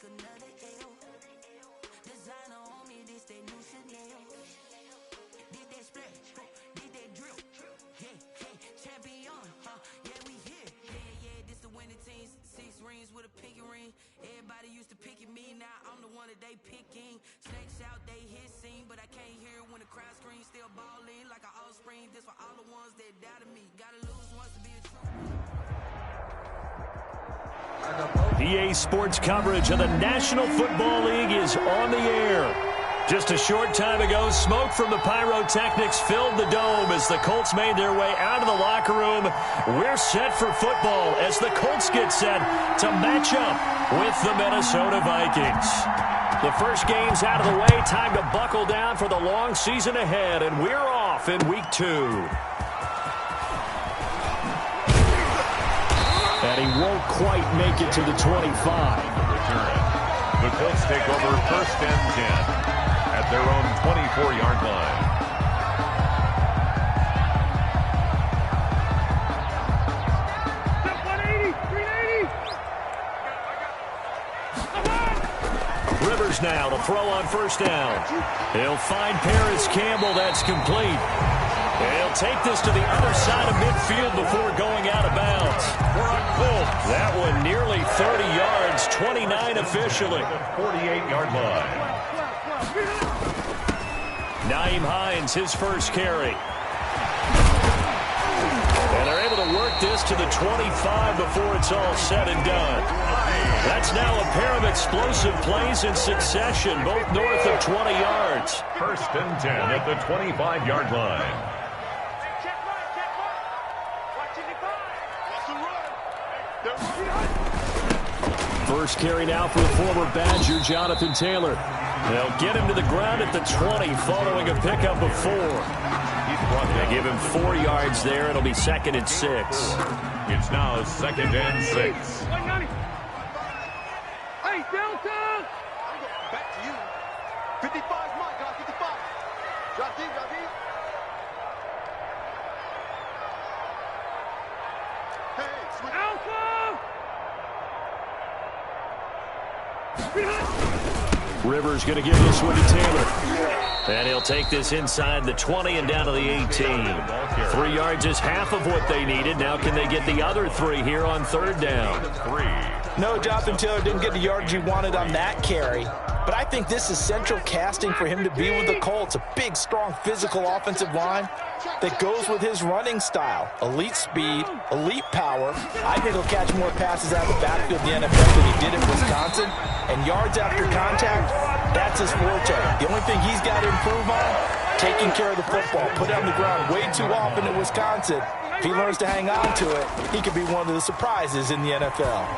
another L. Designer on me, this they new Chanel. Did they split? Did they drill? Yeah, champion, yeah, we here. Yeah, this the winning teams. 6 rings with a pinky ring. Everybody used to pick at me, now I'm the one that they picking. Snakes out, they hissing, but I can't hear when the crowd screams. Still balling like an offspring. This for all the ones that doubted me. Gotta lose once to be a true. EA Sports coverage of the National Football League is on the air. Just a short time ago, smoke from the pyrotechnics filled the dome as the Colts made their way out of the locker room. We're set for football as the Colts get set to match up with the Minnesota Vikings. The first game's out of the way. Time to buckle down for the long season ahead, and we're off in Week 2. And he won't quite make it to the 25. Return. The Colts take over 1st and 10 at their own 24-yard line. Rivers now to throw on 1st down. He'll find Paris Campbell. That's complete. He'll take this to the other side of midfield before going out of bounds. That one nearly 30 yards, 29 officially. 48-yard line. Nyheim Hines, his first carry. And they're able to work this to the 25 before it's all said and done. That's now a pair of explosive plays in succession, both north of 20 yards. 1st and 10 at the 25-yard line. First carry now for the former Badger, Jonathan Taylor. They'll get him to the ground at the 20 following a pickup of 4. They give him 4 yards there. It'll be 2nd and 6. It's now 2nd and 6. Hey, Delta! Back to you. 55 is mine, guys. 55. Drop deep, drop deep. Hey, switch. Alpha! Rivers going to give this one to Taylor. And he'll take this inside the 20 and down to the 18. 3 yards is half of what they needed. Now can they get the other 3 here on 3rd down? No, Jonathan Taylor didn't get the yardage he wanted on that carry. But I think this is central casting for him to be with the Colts. A big, strong, physical offensive line that goes with his running style. Elite speed, elite power. I think he'll catch more passes out of the backfield in the NFL than he did at Wisconsin. And yards after contact, that's his forte. The only thing he's got to improve on, taking care of the football. Put it on the ground way too often at Wisconsin. If he learns to hang on to it, he could be one of the surprises in the NFL.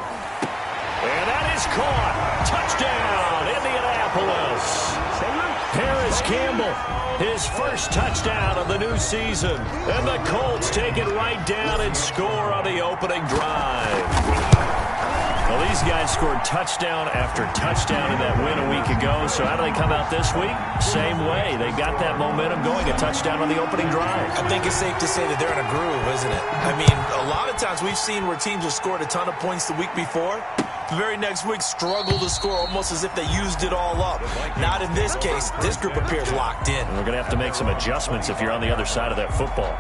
And that is caught. Touchdown, Indianapolis. Paris Campbell, his first touchdown of the new season. And the Colts take it right down and score on the opening drive. Well, these guys scored touchdown after touchdown in that win a week ago. So how do they come out this week? Same way. They got that momentum going, a touchdown on the opening drive. I think it's safe to say that they're in a groove, isn't it? I mean, a lot of times we've seen where teams have scored a ton of points the week before. The very next week struggle to score almost as if they used it all up. Not in this case. This group appears locked in. And we're going to have to make some adjustments if you're on the other side of that football.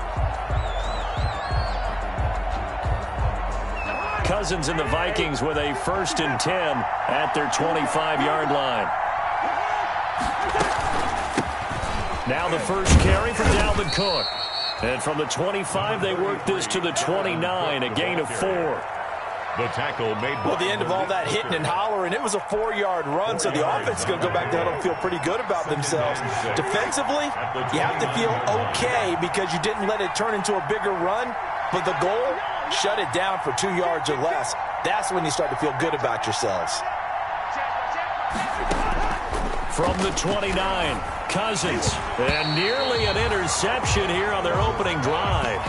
Cousins and the Vikings with a 1st and 10 at their 25-yard line. Now the first carry for Dalvin Cook. And from the 25, they work this to the 29, a gain of 4. The tackle made. Well, the end of all that hitting and hollering, it was a 4-yard run, so the offense is going to go back there and feel pretty good about themselves. Defensively, you have to feel okay because you didn't let it turn into a bigger run, but the goal, shut it down for 2 yards or less. That's when you start to feel good about yourselves. From the 29, Cousins, and nearly an interception here on their opening drive.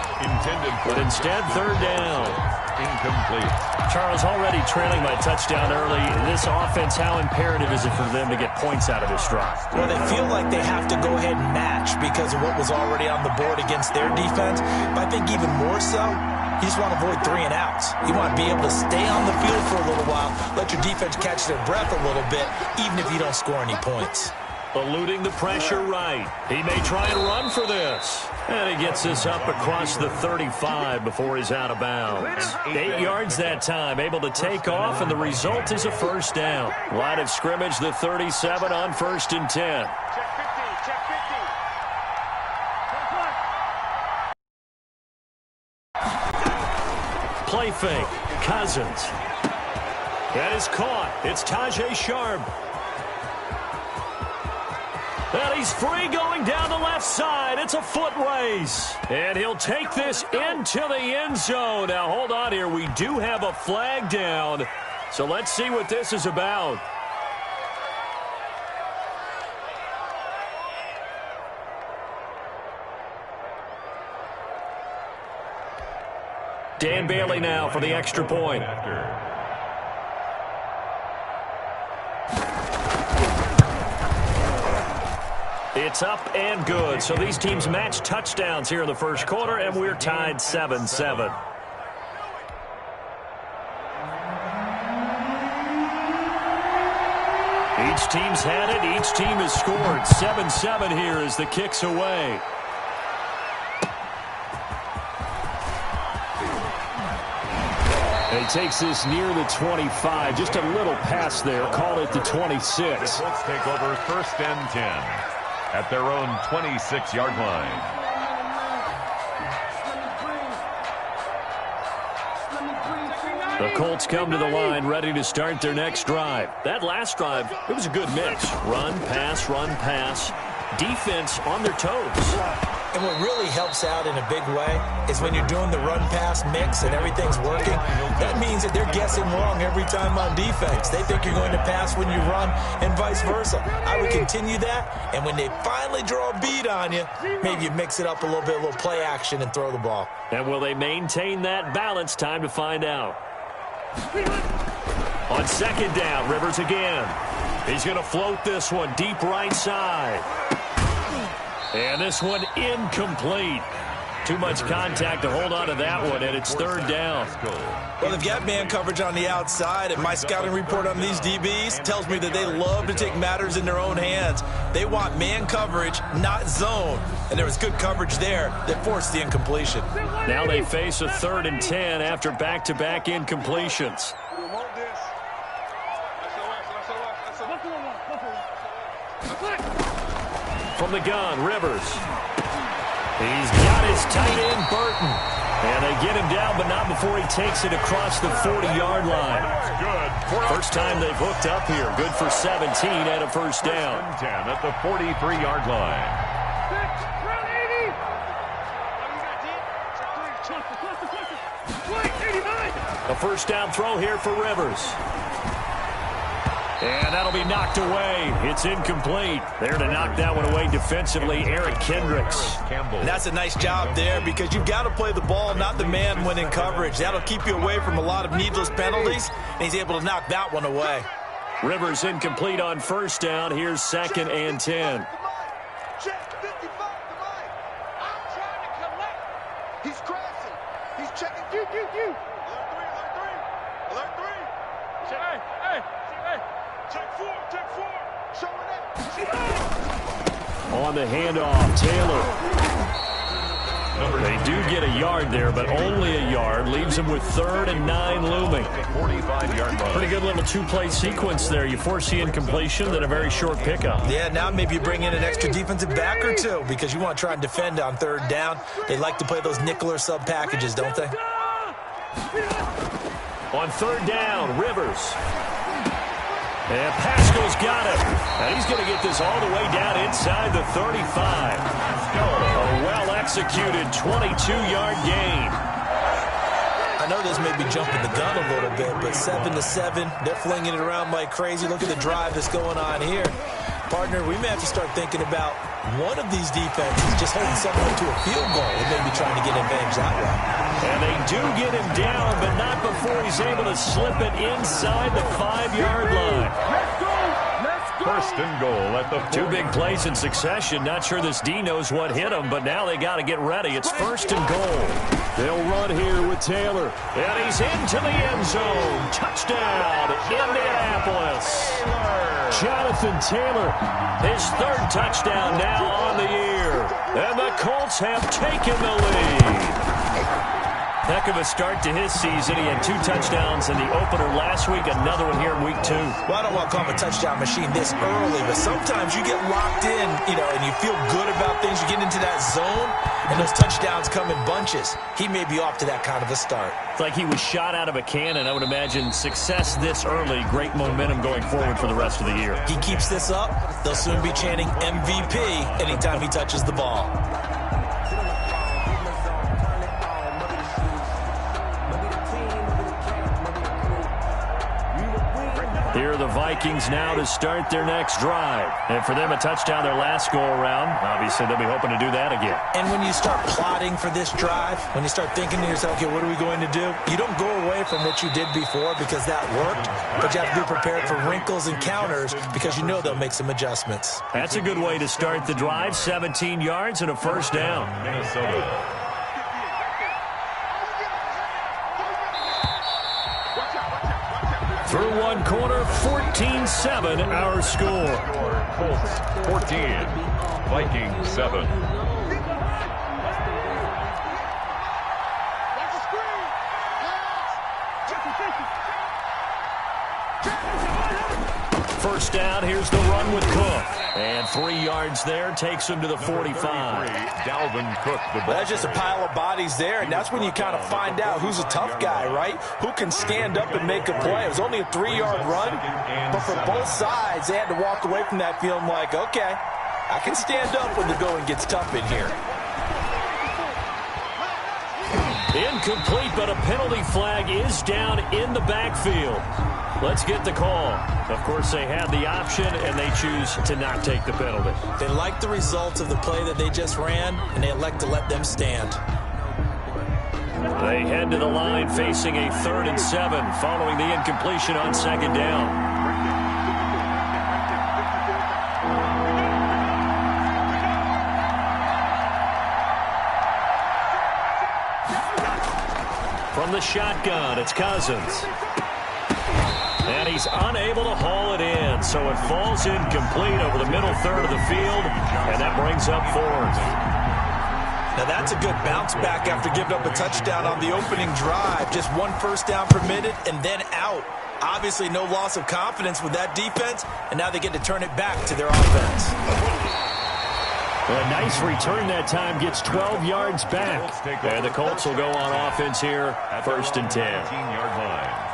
But instead, 3rd down. Incomplete. Charles, already trailing by touchdown early. This offense, how imperative is it for them to get points out of this drive? Well, they feel like they have to go ahead and match because of what was already on the board against their defense. But I think even more so, You just want to avoid 3 and outs. You want to be able to stay on the field for a little while, let your defense catch their breath a little bit, even if you don't score any points. Eluding the pressure right. He may try and run for this. And he gets this up across the 35 before he's out of bounds. 8 yards that time, able to take off, and the result is a first down. Line of scrimmage, the 37 on 1st and 10. Check 50, check 50. Play fake. Cousins. That is caught. It's Tajay Sharp. And he's free going down the left side. It's a foot race. And he'll take this into the end zone. Now, hold on here. We do have a flag down. So let's see what this is about. Dan Bailey now for the extra point. It's up and good. So these teams match touchdowns here in the first quarter, and we're tied 7-7. Each team's had it. Each team has scored. 7-7 here as the kick's away. He takes this near the 25. Just a little pass there. Call it the 26. The Colts take over 1st and 10 at their own 26-yard line. The Colts come to the line ready to start their next drive. That last drive, it was a good mix. Run, pass, defense on their toes. And what really helps out in a big way is when you're doing the run-pass mix and everything's working, that means that they're guessing wrong every time on defense. They think you're going to pass when you run and vice versa. I would continue that, and when they finally draw a beat on you, maybe you mix it up a little bit, a little play action, and throw the ball. And will they maintain that balance? Time to find out. On 2nd down, Rivers again. He's going to float this one deep right side. And this one incomplete. Too much contact to hold on to that one, and it's 3rd down. Well, they've got man coverage on the outside, and my scouting report on these DBs tells me that they love to take matters in their own hands. They want man coverage, not zone. And there was good coverage there that forced the incompletion. Now they face a 3rd and 10 after back-to-back incompletions. From the gun, Rivers. He's got his tight end, Burton. And they get him down, but not before he takes it across the 40-yard line. First time they've hooked up here. Good for 17 and a first down. 10 at the 43-yard line. A first down throw here for Rivers. And that'll be knocked away. It's incomplete. There to knock that one away defensively, Eric Kendricks. And that's a nice job there because you've got to play the ball, not the man when in coverage. That'll keep you away from a lot of needless penalties, and he's able to knock that one away. Rivers incomplete on first down. Here's 2nd and 10. Check 55 to Mike. I'm trying to collect. He's crashing. He's checking. You. Alert 3. Check. Hey. Check 4. Showing it. On the handoff, Taylor. They do get a yard there, but only a yard. Leaves them with 3rd and 9 looming. 45-yard line. Pretty good little 2-play sequence there. You force the incompletion, then a very short pickup. Yeah, now maybe you bring in an extra defensive back or two because you want to try and defend on 3rd down. They like to play those nickel or sub packages, don't they? On 3rd down, Rivers. And Pascal's got it. And he's going to get this all the way down inside the 35. A well-executed 22-yard gain. I know this may be jumping the gun a little bit, but 7-7, they're flinging it around like crazy. Look at the drive that's going on here. Partner, we may have to start thinking about one of these defenses just holding someone to a field goal and maybe trying to get advantage that way. And they do get him down, but not before he's able to slip it inside the 5-yard line. Let's go. First and goal at the 40. Two big plays in succession. Not sure this D knows what hit him, but now they got to get ready. It's first and goal. They'll run here with Taylor. And he's into the end zone. Touchdown, Indianapolis. Jonathan Taylor, his third touchdown now on the year. And the Colts have taken the lead. Heck of a start to his season. He had 2 touchdowns in the opener last week, another one here in week 2. Well, I don't want to call him a touchdown machine this early, but sometimes you get locked in, and you feel good about things. You get into that zone, and those touchdowns come in bunches. He may be off to that kind of a start. It's like he was shot out of a cannon. I would imagine success this early, great momentum going forward for the rest of the year. He keeps this up, they'll soon be chanting MVP anytime he touches the ball. Here are the Vikings now to start their next drive. And for them, a touchdown their last go-around. Obviously, they'll be hoping to do that again. And when you start plotting for this drive, when you start thinking to yourself, okay, what are we going to do? You don't go away from what you did before because that worked, but you have to be prepared for wrinkles and counters because you know they'll make some adjustments. That's a good way to start the drive. 17 yards and a first down. Minnesota. Through one quarter, 14-7 our score. Colts 14, Vikings 7. First down, here's the run with Cook. And 3 yards there, takes him to the 45. Dalvin Cook, the ball. That's just a pile of bodies there, and that's when you kind of find out who's a tough guy, right? Who can stand up and make a play. It was only a 3-yard run, but for both sides, they had to walk away from that feeling like, okay, I can stand up when the going gets tough in here. Incomplete, but a penalty flag is down in the backfield. Let's get the call. Of course, they had the option, and they choose to not take the penalty. They like the results of the play that they just ran, and they elect to let them stand. They head to the line facing a 3rd and 7 following the incompletion on 2nd down. From the shotgun, it's Cousins. And he's unable to haul it in, so it falls incomplete over the middle third of the field, and that brings up 4th. Now that's a good bounce back after giving up a touchdown on the opening drive. Just 1 first down permitted and then out. Obviously no loss of confidence with that defense, and now they get to turn it back to their offense. A nice return that time, gets 12 yards back. And the Colts will go on offense here, 1st and 10. 15-yard line.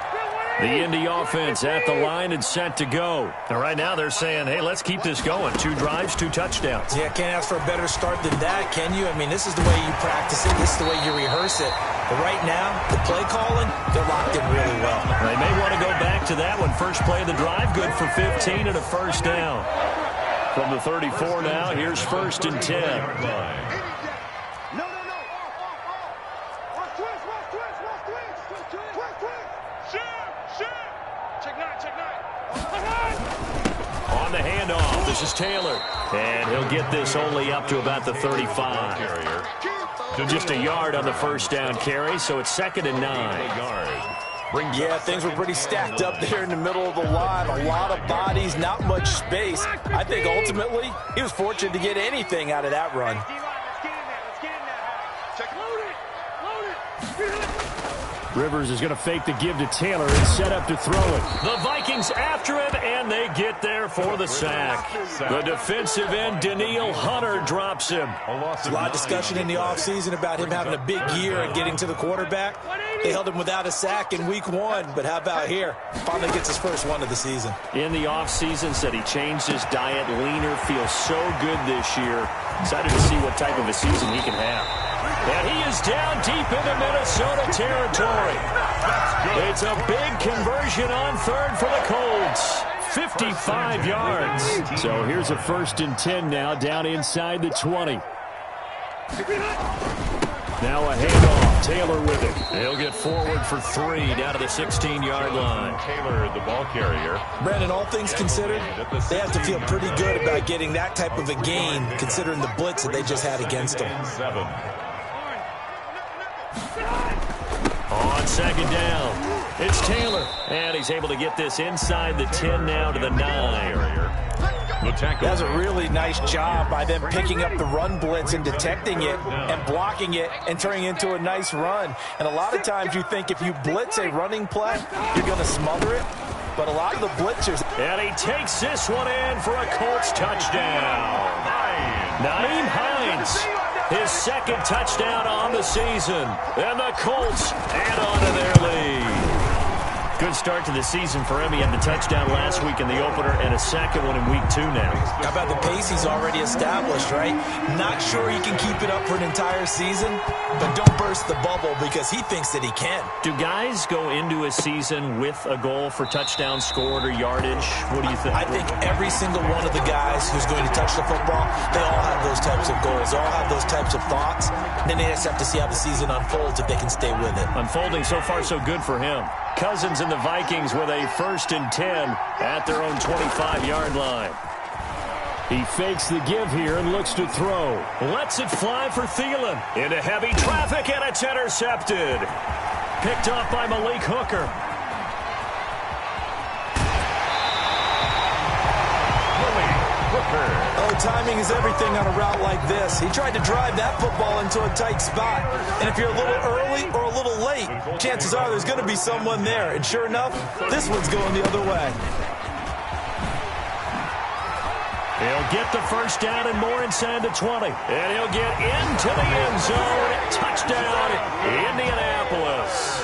The Indy offense at the line and set to go. And right now they're saying, hey, let's keep this going. 2 drives, 2 touchdowns. Yeah, can't ask for a better start than that, can you? I mean, this is the way you practice it. This is the way you rehearse it. But right now, the play calling, they're locked in really well. They may want to go back to that one. First play of the drive, good for 15 and a first down. From the 34 now, here's 1st and 10. On the handoff, this is Taylor. And he'll get this only up to about the 35. Just a yard on the first down carry, so it's 2nd and 9. Yeah, things were pretty stacked up there in the middle of the line. A lot of bodies, not much space. I think ultimately he was fortunate to get anything out of that run. Rivers is going to fake the give to Taylor and set up to throw it. The Vikings after him, and they get there for the sack. The defensive end, Danielle Hunter, drops him. A lot of discussion in the offseason about him having a big year and getting to the quarterback. They held him without a sack in week 1, but how about here? Finally gets his first one of the season. In the offseason, said he changed his diet, leaner, feels so good this year. Excited to see what type of a season he can have. And he is down deep into Minnesota territory. It's a big conversion on 3rd for the Colts. 55 yards. So here's a 1st and 10 now, down inside the 20. Now a handoff. Taylor with it. He'll get forward for 3 down to the 16-yard line. Taylor, the ball carrier. Brandon, all things considered, they have to feel pretty good about getting that type of a gain, considering the blitz that they just had against them. 7. On second down, it's Taylor. And he's able to get this inside the 10 now to the 9. That's a really nice job by them picking up the run blitz and detecting it and blocking it and turning it into a nice run. And a lot of times you think if you blitz a running play, you're going to smother it. But a lot of the blitzers. And he takes this one in for a Colts touchdown. Nyheim Hines, his second touchdown on the season. And the Colts add on to their lead. Good start to the season for him. He had the touchdown last week in the opener and a second one in week 2 now. How about the pace he's already established, right? Not sure he can keep it up for an entire season, but don't burst the bubble because he thinks that he can. Do guys go into a season with a goal for touchdown scored or yardage? What do you think? I think every single one of the guys who's going to touch the football, they all have those types of goals. They all have those types of thoughts. Then they just have to see how the season unfolds if they can stay with it. Unfolding so far so good for him. Cousins and the Vikings with a 1st and 10 at their own 25-yard line. He fakes the give here and looks to throw. Lets it fly for Thielen. Into heavy traffic, and it's intercepted. Picked off by Malik Hooker. Oh, timing is everything on a route like this. He tried to drive that football into a tight spot. And if you're a little early or a little late, chances are there's going to be someone there. And sure enough, this one's going the other way. He'll get the first down and more inside the 20. And he'll get into the end zone. Touchdown, Indianapolis.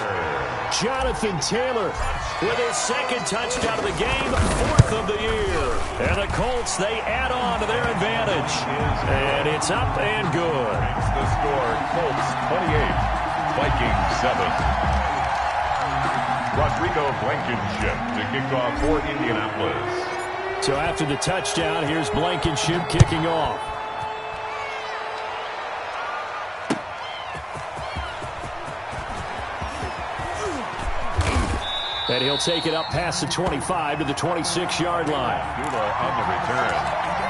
Jonathan Taylor with his second touchdown of the game, 4th of the year. And the Colts, they add on to their advantage. And it's up and good. The score, Colts 28, Vikings 7. Rodrigo Blankenship to kick off for Indianapolis. So after the touchdown, here's Blankenship kicking off. And he'll take it up past the 25 to the 26-yard line. On the return.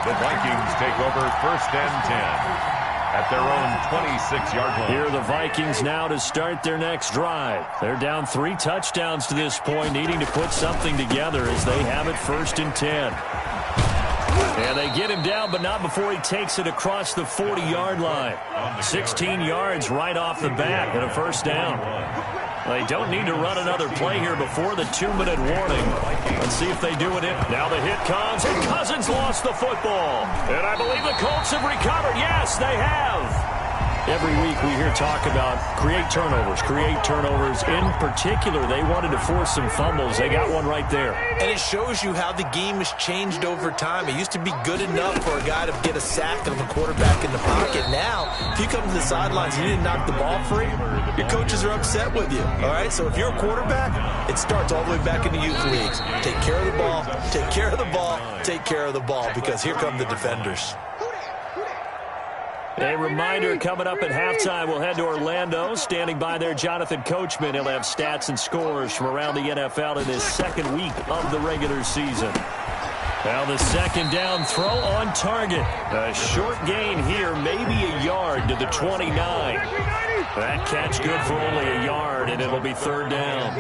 The Vikings take over 1st and 10 at their own 26-yard line. Here are the Vikings now to start their next drive. They're down 3 touchdowns to this point, needing to put something together as they have it 1st and 10. And they get him down, but not before he takes it across the 40-yard line. 16 yards right off the bat and a 1st down. They don't need to run another play here before the 2-minute warning. Let's see if they do it. Now the hit comes, and Cousins lost the football. And I believe the Colts have recovered. Yes, they have. Every week we hear talk about create turnovers. In particular, they wanted to force some fumbles. They got one right there. And it shows you how the game has changed over time. It used to be good enough for a guy to get a sack of a quarterback in the pocket. Now, if you come to the sidelines and you didn't knock the ball free, your coaches are upset with you. All right? So if you're a quarterback, it starts all the way back in the youth leagues. Take care of the ball, take care of the ball, take care of the ball, because here come the defenders. A reminder coming up at halftime, we'll head to Orlando. Standing by there, Jonathan Coachman. He'll have stats and scores from around the NFL in his 2nd week of the regular season. Now the 2nd down throw on target. A short gain here, maybe a yard to the 29. That catch good for only a yard, and it'll be 3rd down.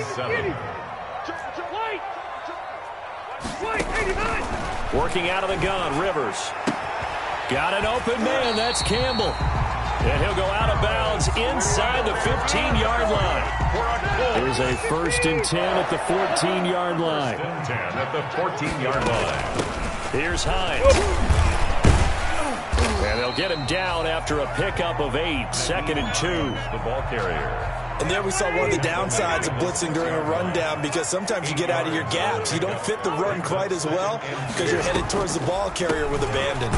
Working out of the gun, Rivers. Got an open man, that's Campbell. And he'll go out of bounds inside the 15-yard line. Here's a 1st and 10 at the 14-yard line. 10 at the 14-yard line. Here's Hines. And they'll get him down after a pickup of 8, 2nd and 2. The ball carrier. And there we saw one of the downsides of blitzing during a rundown, because sometimes you get out of your gaps. You don't fit the run quite as well because you're headed towards the ball carrier with abandon.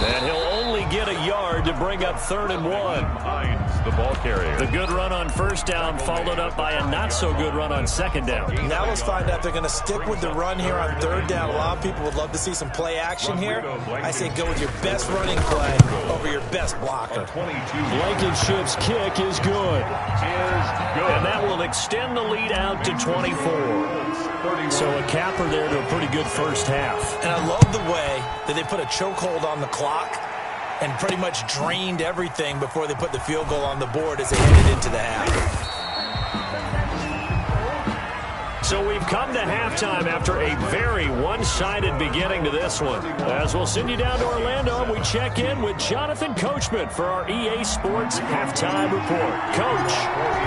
And he'll only get a yard to bring up 3rd and 1. Hines, the ball carrier. The good run on 1st down followed up by a not-so-good run on 2nd down. Now let's find out if they're going to stick with the run here on 3rd down. A lot of people would love to see some play action here. I say go with your best running play over your best blocker. Blankenship's kick is good. And that will extend the lead out to 24. So a capper there to a pretty good first half. And I love the way that they put a chokehold on the clock and pretty much drained everything before they put the field goal on the board as they headed into the half. So we've come to halftime after a very one-sided beginning to this one. As we'll send you down to Orlando, we check in with Jonathan Coachman for our EA Sports Halftime Report. Coach,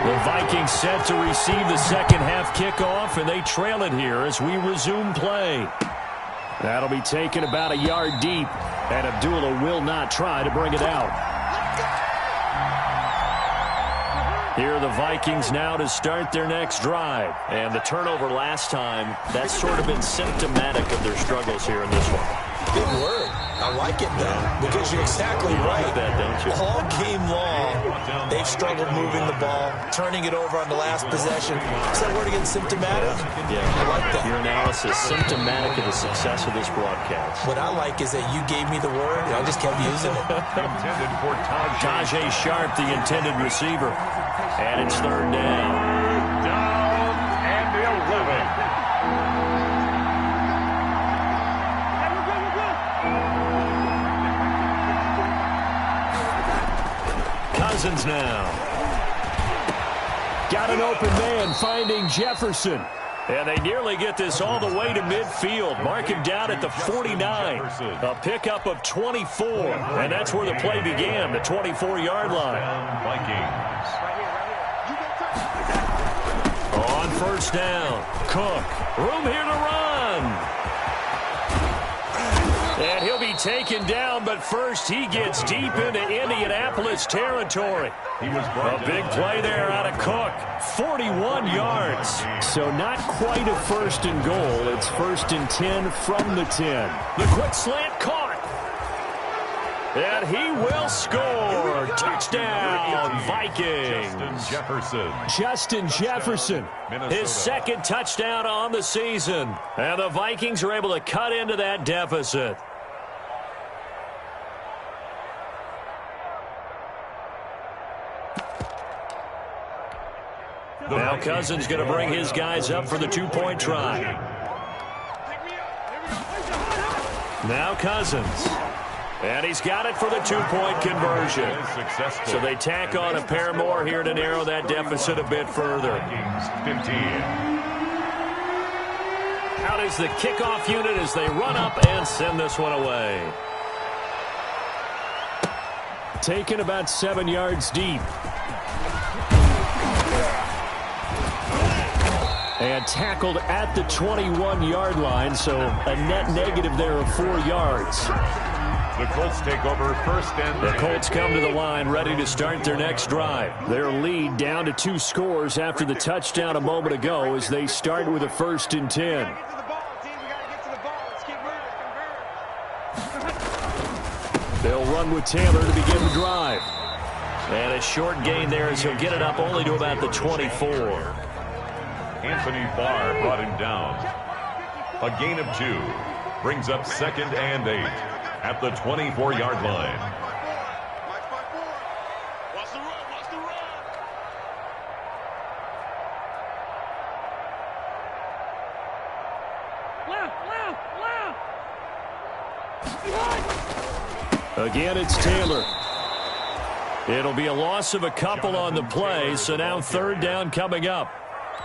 the Vikings set to receive the second half kickoff, and they trail it here as we resume play. That'll be taken about a yard deep, and Abdullah will not try to bring it out. Here are the Vikings now to start their next drive. And the turnover last time, that's sort of been symptomatic of their struggles here in this one. Good word. I like it, though, because you're exactly right. That, don't you? All game long, they've struggled moving the ball, turning it over on the last possession. Is that word again, symptomatic? Yeah. I like that. Your analysis, symptomatic of the success of this broadcast. What I like is that you gave me the word, and I just kept using it. Intended for Tajay Sharp, the intended receiver. And it's 3rd down. Down and 11. Cousins now. Got an open man finding Jefferson. And they nearly get this all the way to midfield. Mark him down at the 49. A pickup of 24. And that's where the play began, the 24-yard line. Vikings. On 1st down, Cook. Room here to run. And he'll be taken down, but first he gets deep into Indianapolis territory. A big play there out of Cook. 41 yards. So not quite a 1st and goal. It's 1st and 10 from the 10. The quick slant caught. And he will score. Touchdown, Vikings. Justin Jefferson. His 2nd touchdown on the season. And the Vikings are able to cut into that deficit. Now Cousins going to bring his guys up for the 2-point try. Now Cousins. And he's got it for the 2-point conversion. So they tack on a pair more here to narrow that deficit a bit further. 15. Out is the kickoff unit as they run up and send this one away. Taken about 7 yards deep. And tackled at the 21-yard line, so a net negative there of 4 yards. The Colts take over 1st and 10. The Colts come to the line ready to start their next drive. Their lead down to 2 scores after the touchdown a moment ago as they start with a 1st and 10. They'll run with Taylor to begin the drive. And a short gain there as he'll get it up only to about the 24. Anthony Barr brought him down. A gain of 2 brings up 2nd and 8 at the 24-yard line. Again, it's Taylor. It'll be a loss of a couple on the play, so now 3rd down coming up.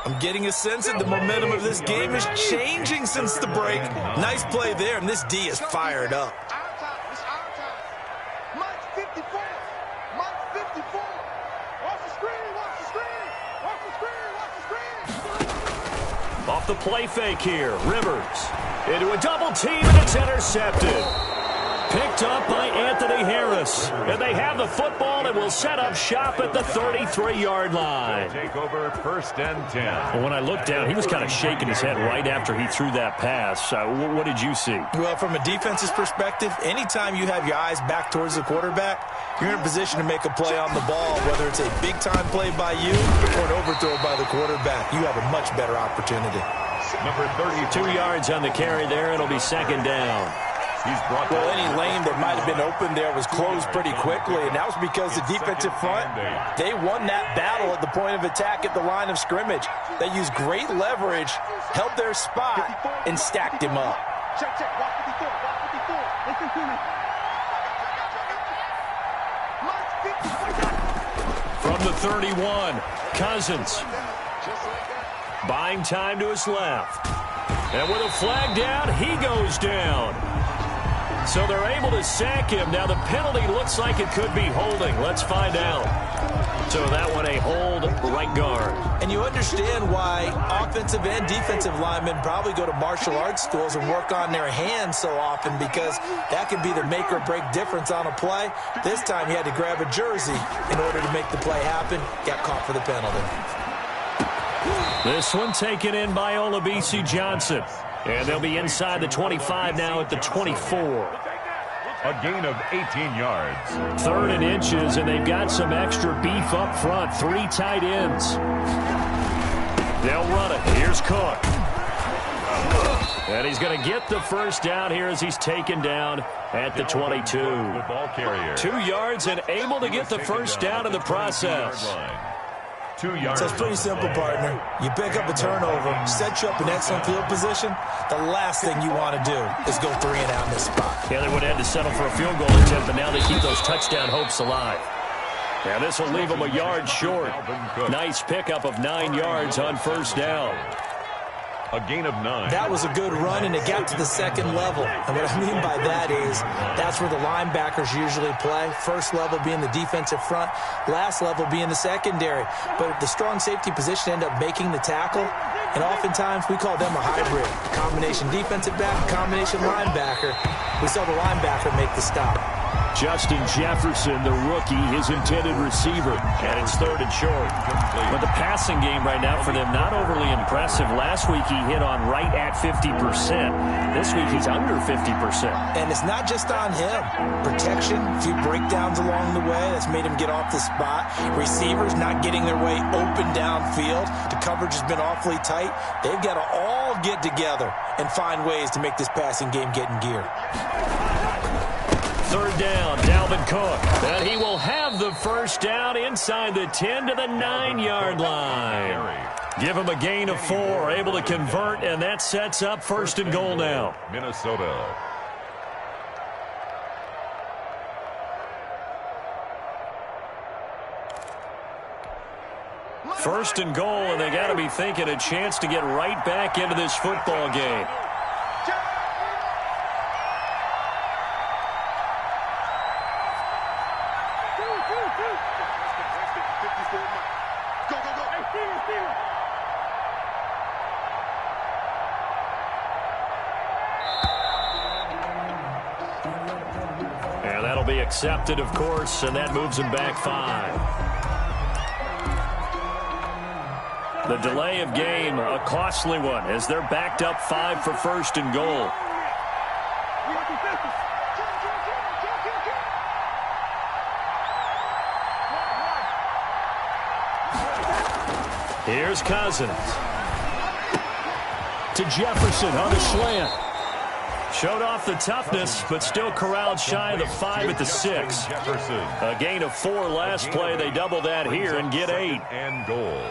I'm getting a sense that the momentum of this game is changing since the break. Nice play there, and this D is fired up. It's our time. Mike 54. Mike 54. Watch the screen. Watch the screen. Watch the screen. Watch the screen. Off the play fake here. Rivers into a double team, and it's intercepted. Picked up by Anthony Harris. And they have the football and will set up shop at the 33-yard line. Take over 1st and 10. Well, when I looked down, he was kind of shaking his head right after he threw that pass. What did you see? Well, from a defense's perspective, anytime you have your eyes back towards the quarterback, you're in a position to make a play on the ball, whether it's a big-time play by you or an overthrow by the quarterback. You have a much better opportunity. Number 32. 2 yards on the carry there. It'll be 2nd down. Well, any lane that might have been open there was closed pretty quickly, and that was because the defensive front, they won that battle at the point of attack at the line of scrimmage. They used great leverage, held their spot, and stacked him up. Check, watch 54, watch 54. Listen to me. From the 31, Cousins. Buying time to his left. And with a flag down, he goes down. So they're able to sack him. Now the penalty looks like it could be holding. Let's find out. So that one a hold, right guard. And you understand why offensive and defensive linemen probably go to martial arts schools and work on their hands so often, because that can be the make or break difference on a play. This time he had to grab a jersey in order to make the play happen. Got caught for the penalty. This one taken in by Olabisi Johnson. And they'll be inside the 25 now at the 24. A gain of 18 yards. 3rd and inches, and they've got some extra beef up front. 3 tight ends. They'll run it. Here's Cook. And he's going to get the 1st down here as he's taken down at the 22. The ball carrier. 2 yards and able to get the 1st down in the process. 2 yards. So it's pretty simple, partner. You pick up a turnover, set you up in excellent field position. The last thing you want to do is go 3 and out in this spot. Yeah, they would have had to settle for a field goal attempt, but now they keep those touchdown hopes alive. Now this will leave them a yard short. Nice pickup of 9 yards on 1st down. A gain of 9. That was a good run, and it got to the 2nd level. And what I mean by that is that's where the linebackers usually play. 1st level being the defensive front, last level being the secondary. But the strong safety position ended up making the tackle, and oftentimes we call them a hybrid. Combination defensive back, combination linebacker. We saw the linebacker make the stop. Justin Jefferson, the rookie, his intended receiver. And it's 3rd and short. But the passing game right now for them, not overly impressive. Last week he hit on right at 50%. This week he's under 50%. And it's not just on him. Protection, a few breakdowns along the way. That's made him get off the spot. Receivers not getting their way open downfield. The coverage has been awfully tight. They've got to all get together and find ways to make this passing game get in gear. 3rd down, Dalvin Cook. And he will have the 1st down inside the 10 to the 9-yard line. Give him a gain of 4, able to convert, and that sets up 1st and goal now. Minnesota. First and goal, and they got to be thinking a chance to get right back into this football game. And that'll be accepted, of course, and that moves him back 5. The delay of game, a costly one, as they're backed up 5 for 1st and goal. Here's Cousins. To Jefferson on the slant. Showed off the toughness, but still corralled shy of the 5 at the 6. A gain of 4 last play. They double that here and get 8. And goal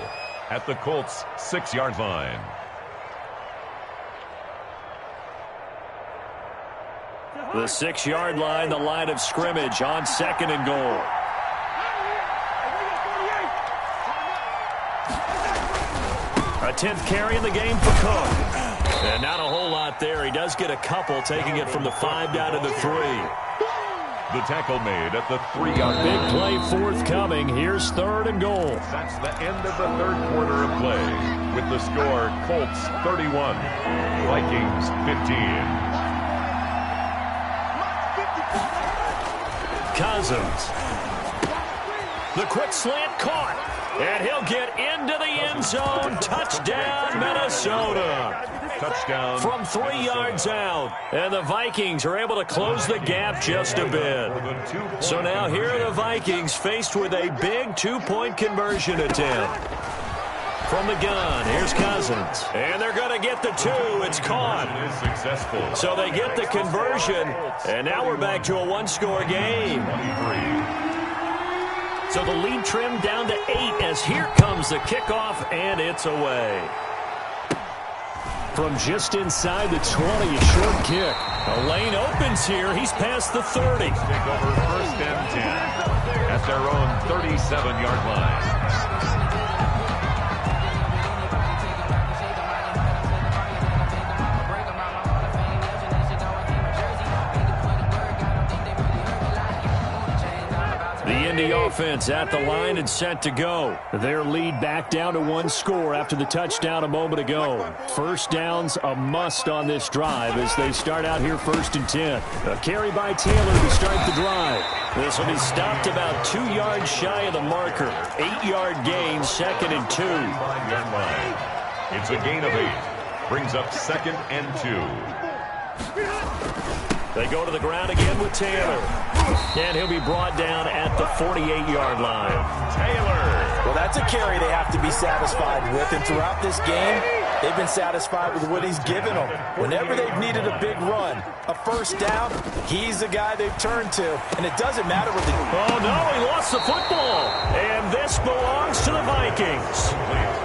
at the Colts' 6-yard line. The 6-yard line, the line of scrimmage on 2nd and goal. A 10th carry in the game for Cook. And not a whole lot there. He does get a couple, taking it from the 5 down to the 3. The tackle made at the 3-yard line. Big play forthcoming. Here's 3rd and goal. That's the end of the 3rd quarter of play. With the score, Colts 31, Vikings 15. Cousins. The quick slant caught. And he'll get into the end zone. Touchdown, Minnesota. Touchdown. From 3 yards out. And the Vikings are able to close the gap just a bit. So now here are the Vikings faced with a big 2-point conversion attempt. From the gun, here's Cousins. And they're going to get the 2. It's caught. Successful. So they get the conversion. And now we're back to a one-score game. 23. So the lead trimmed down to 8 as here comes the kickoff, and it's away. From just inside the 20, a short kick. A lane opens here. He's past the 30. Take over 1st and 10 at their own 37-yard line. The Indy offense at the line and set to go. Their lead back down to 1 score after the touchdown a moment ago. First down's a must on this drive as they start out here 1st and 10. A carry by Taylor to start the drive. This will be stopped about 2 yards shy of the marker. 8-yard gain, 2nd and 2. It's a gain of 8. Brings up 2nd and 2. They go to the ground again with Taylor. And he'll be brought down at the 48-yard line. Taylor. Well, that's a carry they have to be satisfied with. And throughout this game, they've been satisfied with what he's given them. Whenever they've needed a big run, a first down, he's the guy they've turned to. And it doesn't matter what they... Oh, no, he lost the football. And this belongs to the Vikings.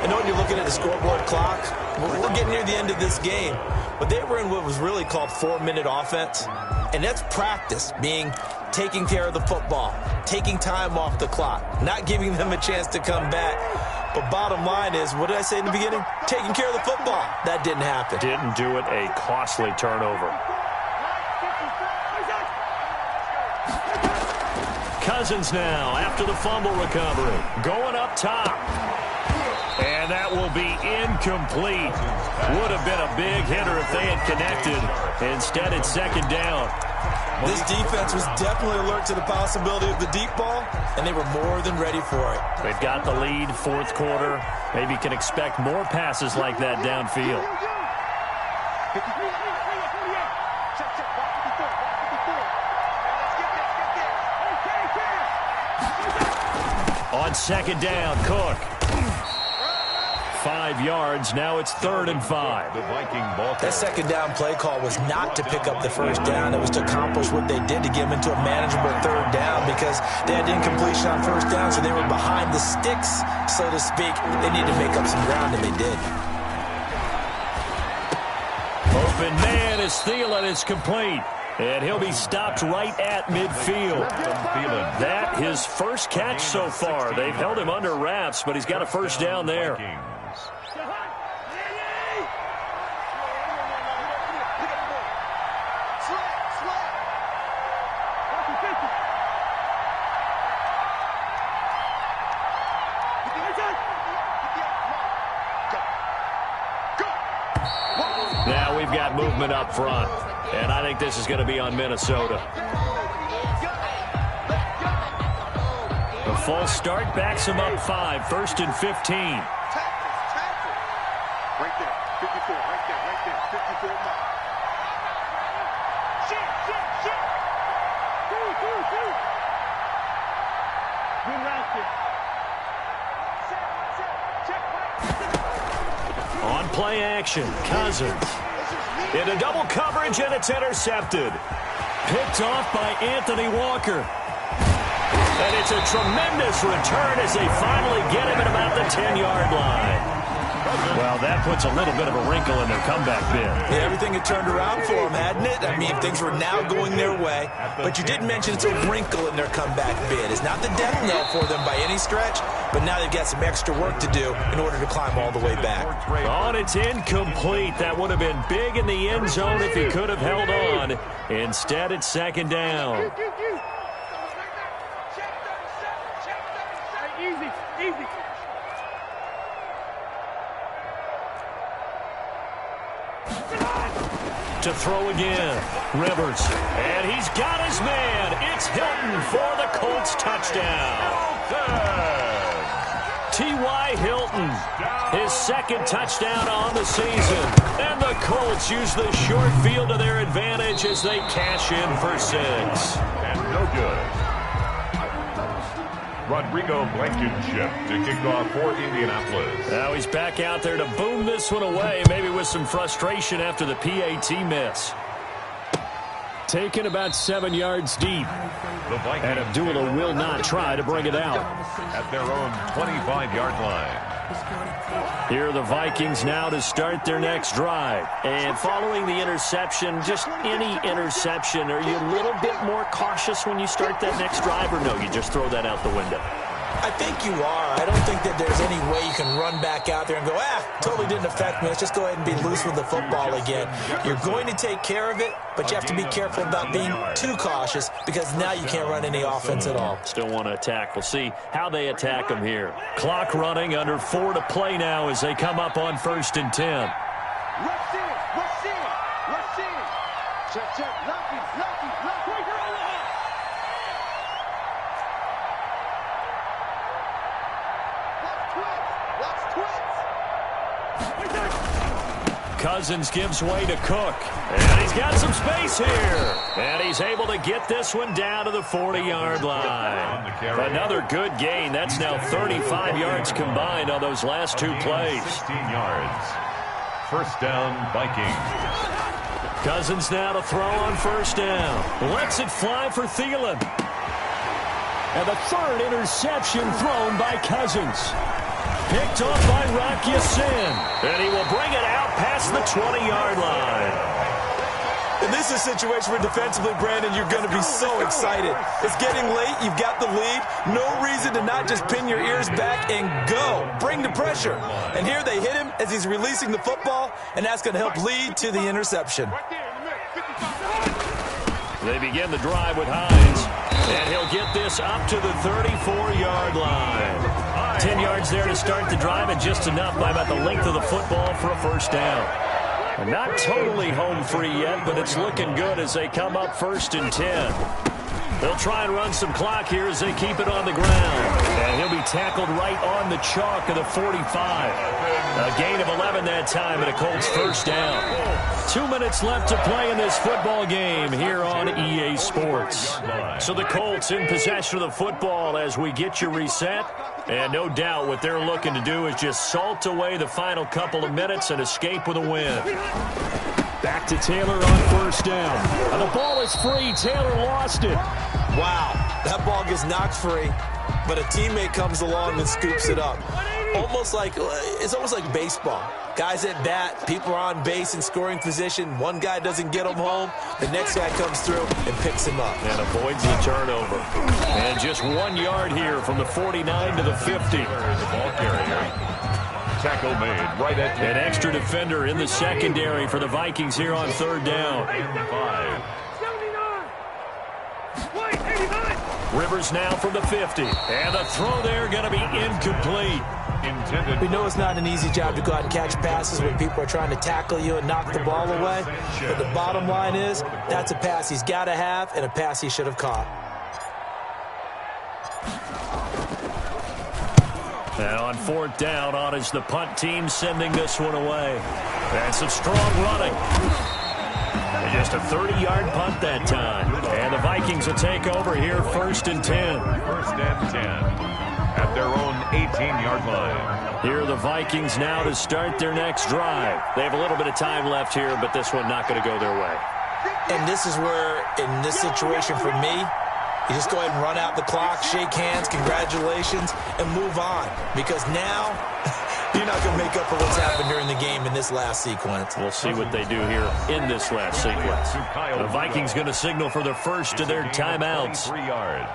I know when you're looking at the scoreboard clock, we're getting near the end of this game. But they were in what was really called 4-minute offense. And that's practice, meaning taking care of the football, taking time off the clock, not giving them a chance to come back. But bottom line is, what did I say in the beginning? Taking care of the football. That didn't happen. Didn't do it, a costly turnover. Cousins now after the fumble recovery. Going up top. And that will be incomplete. Would have been a big hitter if they had connected. Instead, it's 2nd down. This defense was definitely alert to the possibility of the deep ball, and they were more than ready for it. They've got the lead, 4th quarter. Maybe can expect more passes like that downfield. On 2nd down, Cook. 5 yards. Now it's 3rd and 5. The Viking ball. That 2nd down play call was not to pick up the first down. It was to accomplish what they did to get them into a manageable 3rd down because they had incompletion on first down, so they were behind the sticks, so to speak. They needed to make up some ground, and they did. Open man is Thielen. It's complete. And he'll be stopped right at midfield. That his first catch so far. They've held him under wraps, but he's got a first down there. Now we've got movement up front. And I think this is going to be on Minnesota. The false start backs him up 5. 1st and 15. Right there. 54. Right there. 54 mark. Shit. Good route there. On play action, Cousins. Into double coverage, and it's intercepted. Picked off by Anthony Walker. And it's a tremendous return as they finally get him at about the 10-yard line. Well, that puts a little bit of a wrinkle in their comeback bid. Yeah, everything had turned around for them, hadn't it? I mean, things were now going their way. But you did mention it's a wrinkle in their comeback bid. It's not the death knell for them by any stretch, but now they've got some extra work to do in order to climb all the way back. Oh, it's incomplete. That would have been big in the end zone if he could have held on. Instead, it's 2nd down. Easy. to throw again. Rivers. And he's got his man. It's Hilton for the Colts touchdown. T.Y. Hilton, his second touchdown on the season. And the Colts use the short field to their advantage as they cash in for 6. And no good. Rodrigo Blankenship to kick off for Indianapolis. Now he's back out there to boom this one away, maybe with some frustration after the PAT miss. Taken about 7 yards deep. And Abdullah will not try to bring it out. At their own 25-yard line. Here are the Vikings now to start their next drive. And following the interception, just any interception, are you a little bit more cautious when you start that next drive, or no, you just throw that out the window? I think you are. I don't think that there's any way you can run back out there and go, totally didn't affect me. Let's just go ahead and be loose with the football again. You're going to take care of it, but you have to be careful about being too cautious because now you can't run any offense at all. Still want to attack. We'll see how they attack them here. Clock running, under 4 to play now as they come up on 1st and 10. Rush in. Check. Lucky. Cousins gives way to Cook. And he's got some space here. And he's able to get this one down to the 40-yard line. Another good gain. That's now 35 yards combined on those last 2 plays. 16 yards. First down, Vikings. Cousins now to throw on 1st down. Lets it fly for Thielen. And the 3rd interception thrown by Cousins. Picked off by Rocky Sin. And he will bring it out past the 20-yard line. And this is a situation where defensively, Brandon, you're going to be so excited. It's getting late. You've got the lead. No reason to not just pin your ears back and go. Bring the pressure. And here they hit him as he's releasing the football, and that's going to help lead to the interception. They begin the drive with Hines. And he'll get this up to the 34-yard line. 10 yards there to start the drive, and just enough by about the length of the football for a 1st down. And not totally home free yet, but it's looking good as they come up 1st and 10. They'll try and run some clock here as they keep it on the ground. And he'll be tackled right on the chalk of the 45. A gain of 11 that time, and a Colts 1st down. 2 minutes left to play in this football game here on EA Sports. So the Colts in possession of the football as we get you reset. And no doubt what they're looking to do is just salt away the final couple of minutes and escape with a win. Back to Taylor on 1st down. And the ball is free. Taylor lost it. Wow, that ball gets knocked free, but a teammate comes along and scoops it up. It's almost like baseball. Guys at bat, people are on base in scoring position. One guy doesn't get him home. The next guy comes through and picks him up. And avoids the turnover. And just 1 yard here from the 49 to the 50. The ball carrier. Tackle made right at 10. An extra defender in the secondary for the Vikings here on 3rd down. 5. Rivers now from the 50. And the throw there going to be incomplete. We know it's not an easy job to go out and catch passes when people are trying to tackle you and knock the ball away. But the bottom line is, that's a pass he's got to have and a pass he should have caught. Now on 4th down, on is the punt team sending this one away. And some strong running. And just a 30-yard punt that time. And the Vikings will take over here 1st and 10. 1st and 10. At their own 18-yard line. Here are the Vikings now to start their next drive. They have a little bit of time left here, but this one not going to go their way. And this is where, in this situation for me, you just go ahead and run out the clock, shake hands, congratulations, and move on. Because now, you're not going to make up for what's happened during the game in this last sequence. We'll see what they do here in this last sequence. The Vikings going to signal for the first of their timeouts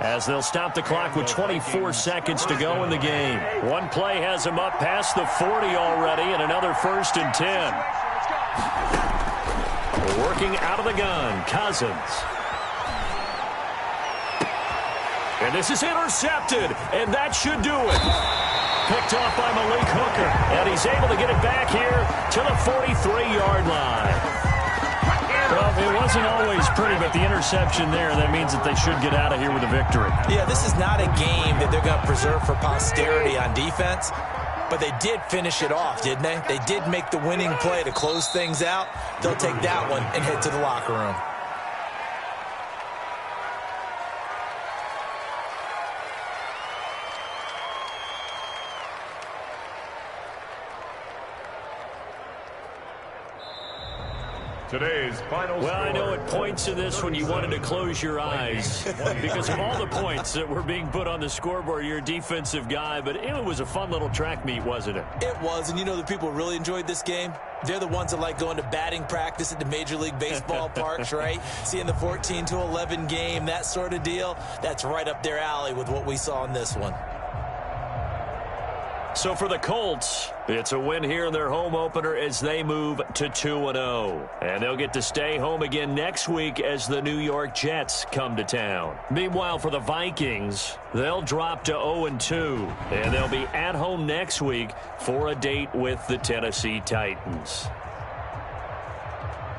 as they'll stop the clock with 24 seconds to go in the game. One play has them up past the 40 already, and another 1st and 10. Working out of the gun, Cousins. And this is intercepted, and that should do it. Picked off by Malik Hooker, and he's able to get it back here to the 43-yard line. Well, it wasn't always pretty, but the interception there, that means that they should get out of here with a victory. Yeah, this is not a game that they're going to preserve for posterity on defense, but they did finish it off, didn't they? They did make the winning play to close things out. They'll take that one and head to the locker room. Today's final Well, score. I know it points to this when you wanted to close your eyes because of all the points that were being put on the scoreboard. You're a defensive guy, but it was a fun little track meet, wasn't it? It was, and you know the people really enjoyed this game? They're the ones that like going to batting practice at the Major League Baseball parks, right? Seeing the 14-11 game, that sort of deal. That's right up their alley with what we saw in this one. So for the Colts, it's a win here in their home opener as they move to 2-0. And they'll get to stay home again next week as the New York Jets come to town. Meanwhile, for the Vikings, they'll drop to 0-2. And they'll be at home next week for a date with the Tennessee Titans.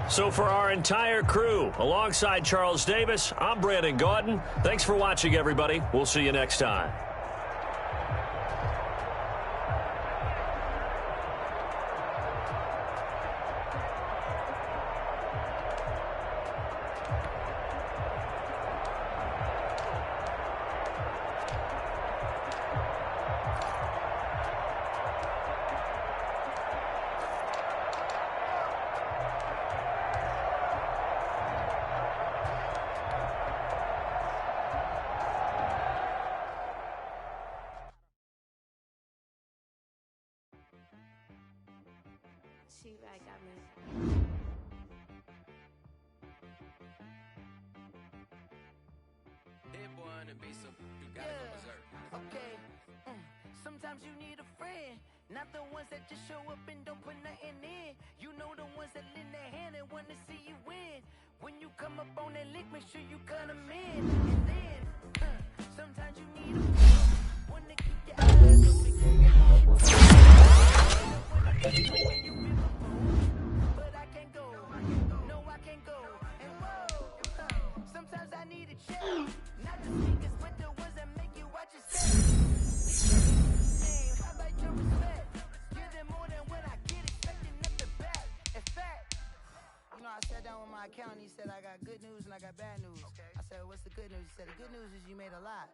So for our entire crew, alongside Charles Davis, I'm Brandon Gaudin. Thanks for watching, everybody. We'll see you next time. She right got me. Hit boy on the beat, so you gotta go berserk. Okay. Sometimes you need a friend, not the ones that just show up and don't put nothing in. You know the ones that lend their hand and want to see you win. When you come up on that lick, make sure you cut them in. And then, sometimes you need a friend, one to keep your eyes open. But I can't go, no I can't go. And whoa, sometimes I need a check. Not the speakers, but the ones that make you watch your step. How about your respect? Give them more than when I get expecting at the back. In fact, you know, I sat down with my accountant. He said I got good news and I got bad news. I said, what's the good news? He said, the good news is you made a lot.